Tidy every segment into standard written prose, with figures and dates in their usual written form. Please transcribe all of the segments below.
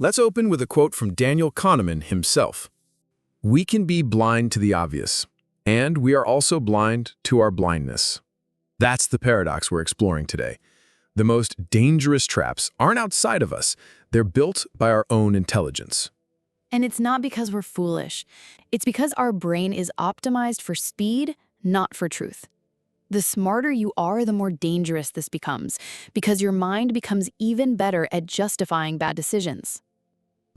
Let's open with a quote from Daniel Kahneman himself. "We can be blind to the obvious, and we are also blind to our blindness." That's the paradox we're exploring today. The most dangerous traps aren't outside of us. They're built by our own intelligence. And it's not because we're foolish. It's because our brain is optimized for speed, not for truth. The smarter you are, the more dangerous this becomes, because your mind becomes even better at justifying bad decisions.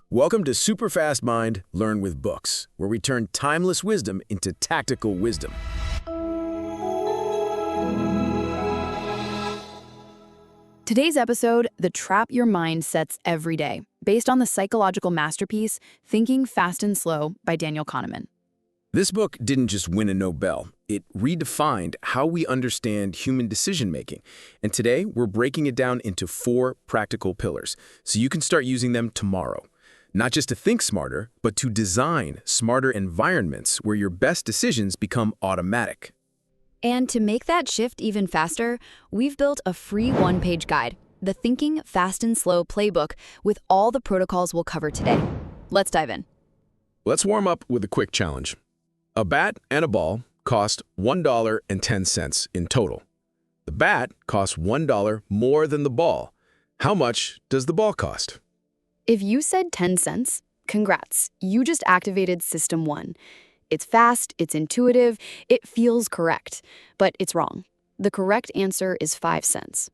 Welcome to Superfast Mind, Learn with Books, where we turn timeless wisdom into tactical wisdom. Today's episode, The Trap Your Mind Sets Every Day, based on the psychological masterpiece, Thinking Fast and Slow by Daniel Kahneman. This book didn't just win a Nobel, it redefined how we understand human decision-making. And today, we're breaking it down into 4 practical pillars, so you can start using them tomorrow. Not just to think smarter, but to design smarter environments where your best decisions become automatic. And to make that shift even faster, we've built a free one-page guide, the Thinking Fast and Slow Playbook, with all the protocols we'll cover today. Let's dive in. Let's warm up with a quick challenge. A bat and a ball cost $1.10 in total. The bat costs $1 more than the ball. How much does the ball cost? If you said 10 cents, congrats, you just activated System 1. It's fast, it's intuitive, it feels correct, but it's wrong. The correct answer is 5 cents.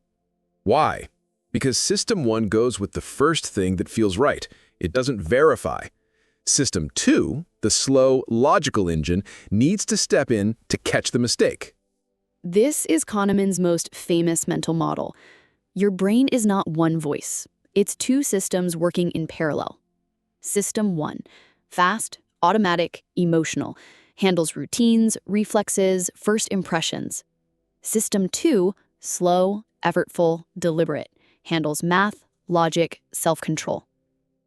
Why? Because System 1 goes with the first thing that feels right. It doesn't verify. System 2, the slow, logical engine, needs to step in to catch the mistake. This is Kahneman's most famous mental model. Your brain is not one voice. It's 2 systems working in parallel. System 1, fast, automatic, emotional, handles routines, reflexes, first impressions. System 2, slow, effortful, deliberate, handles math, logic, self-control.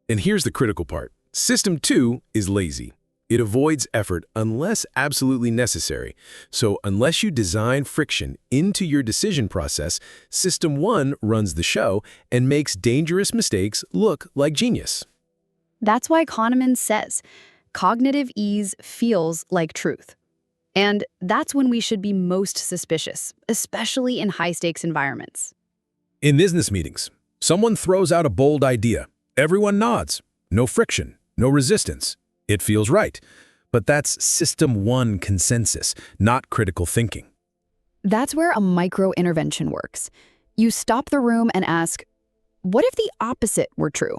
And here's the critical part. System 2 is lazy. It avoids effort unless absolutely necessary. So unless you design friction into your decision process, System 1 runs the show and makes dangerous mistakes look like genius. That's why Kahneman says, cognitive ease feels like truth. And that's when we should be most suspicious, especially in high-stakes environments. In business meetings, someone throws out a bold idea. Everyone nods. No friction, no resistance. It feels right. But that's System 1 consensus, not critical thinking. That's where a micro-intervention works. You stop the room and ask, what if the opposite were true?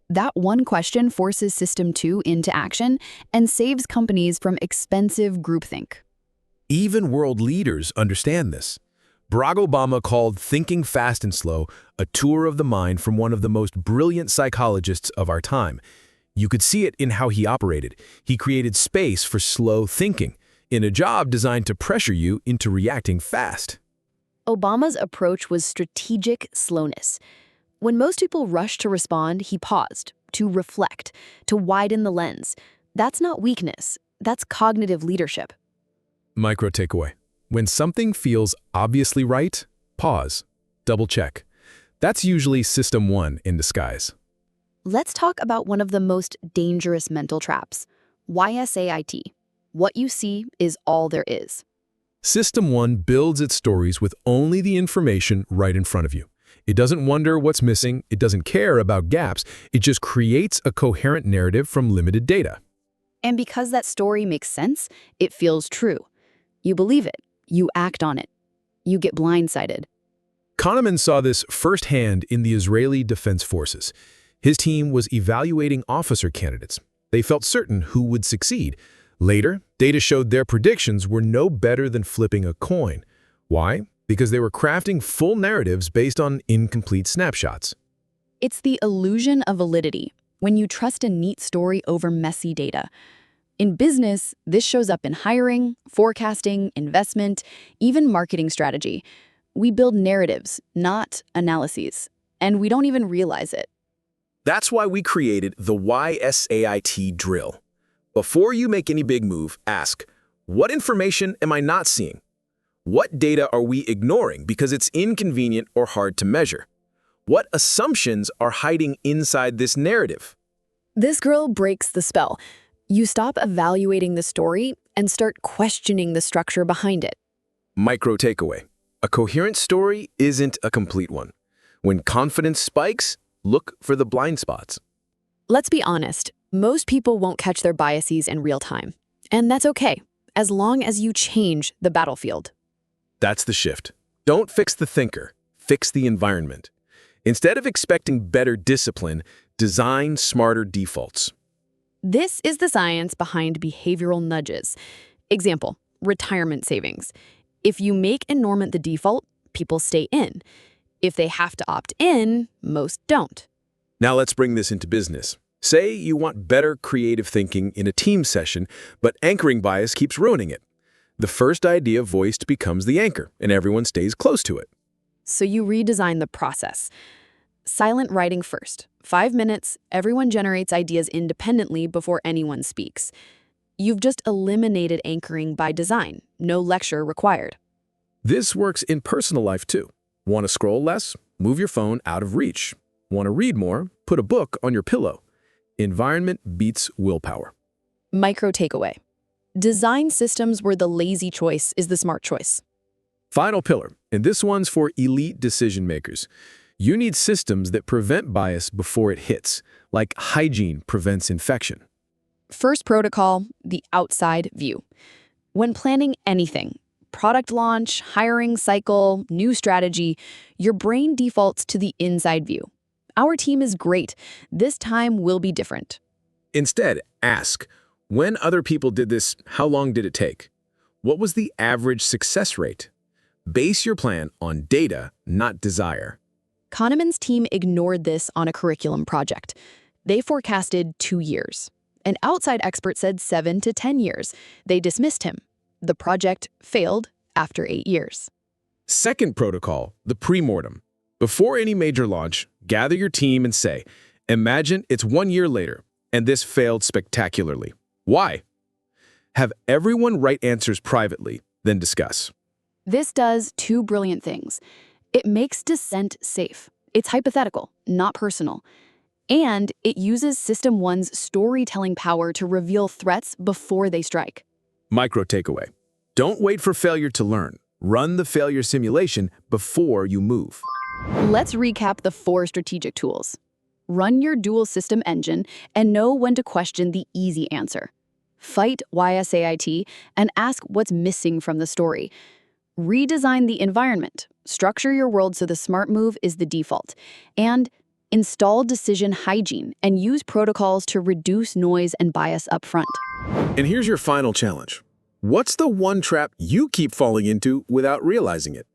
That one question forces System 2 into action and saves companies from expensive groupthink. Even world leaders understand this. Barack Obama called Thinking Fast and Slow a tour of the mind from one of the most brilliant psychologists of our time. You could see it in how he operated. He created space for slow thinking, in a job designed to pressure you into reacting fast. Obama's approach was strategic slowness. When most people rushed to respond, he paused, to reflect, to widen the lens. That's not weakness. That's cognitive leadership. Micro takeaway. When something feels obviously right, pause, double check. That's usually System 1 in disguise. Let's talk about one of the most dangerous mental traps, WYSIAT. What you see is all there is. System 1 builds its stories with only the information right in front of you. It doesn't wonder what's missing, it doesn't care about gaps, it just creates a coherent narrative from limited data. And because that story makes sense, it feels true. You believe it, you act on it, you get blindsided. Kahneman saw this firsthand in the Israeli Defense Forces. His team was evaluating officer candidates. They felt certain who would succeed. Later, data showed their predictions were no better than flipping a coin. Why? Because they were crafting full narratives based on incomplete snapshots. It's the illusion of validity, when you trust a neat story over messy data. In business, this shows up in hiring, forecasting, investment, even marketing strategy. We build narratives, not analyses, and we don't even realize it. That's why we created the WYSIAT drill. Before you make any big move, ask, what information am I not seeing? What data are we ignoring because it's inconvenient or hard to measure? What assumptions are hiding inside this narrative? This girl breaks the spell. You stop evaluating the story and start questioning the structure behind it. Micro takeaway. A coherent story isn't a complete one. When confidence spikes, look for the blind spots. Let's be honest, most people won't catch their biases in real time. And that's okay, as long as you change the battlefield. That's the shift. Don't fix the thinker, fix the environment. Instead of expecting better discipline, design smarter defaults. This is the science behind behavioral nudges. Example, retirement savings. If you make enrollment the default, people stay in. If they have to opt in, most don't. Now let's bring this into business. Say you want better creative thinking in a team session, but anchoring bias keeps ruining it. The first idea voiced becomes the anchor, and everyone stays close to it. So you redesign the process. Silent writing first. 5 minutes, everyone generates ideas independently before anyone speaks. You've just eliminated anchoring by design. No lecture required. This works in personal life too. Want to scroll less? Move your phone out of reach. Want to read more? Put a book on your pillow. Environment beats willpower. Micro takeaway. Design systems where the lazy choice is the smart choice. Final pillar, and this one's for elite decision makers. You need systems that prevent bias before it hits, like hygiene prevents infection. First protocol, the outside view. When planning anything, product launch, hiring cycle, new strategy, your brain defaults to the inside view. Our team is great. This time will be different. Instead, ask, when other people did this, how long did it take? What was the average success rate? Base your plan on data, not desire. Kahneman's team ignored this on a curriculum project. They forecasted 2 years. An outside expert said 7 to 10 years. They dismissed him. The project failed after 8 years. Second protocol, the Premortem. Before any major launch, gather your team and say, imagine it's 1 year later, and this failed spectacularly. Why? Have everyone write answers privately, then discuss. This does 2 brilliant things. It makes dissent safe. It's hypothetical, not personal. And it uses System 1's storytelling power to reveal threats before they strike. Micro takeaway. Don't wait for failure to learn. Run the failure simulation before you move. Let's recap the 4 strategic tools. Run your dual system engine and know when to question the easy answer. Fight WYSIATI and ask what's missing from the story. Redesign the environment. Structure your world so the smart move is the default. And install decision hygiene and use protocols to reduce noise and bias up front. And here's your final challenge. What's the one trap you keep falling into without realizing it?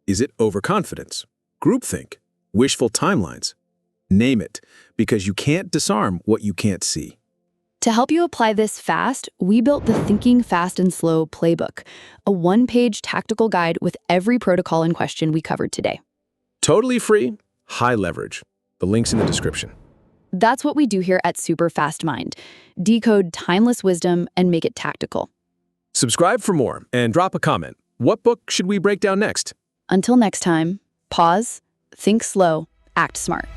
Is it overconfidence, groupthink, wishful timelines? Name it, because you can't disarm what you can't see. To help you apply this fast, we built the Thinking Fast and Slow Playbook, a 1-page tactical guide with every protocol and question we covered today. Totally free, high leverage. The link's in the description. That's what we do here at Super Fast Mind. Decode timeless wisdom and make it tactical. Subscribe for more and drop a comment. What book should we break down next? Until next time, pause, think slow, act smart.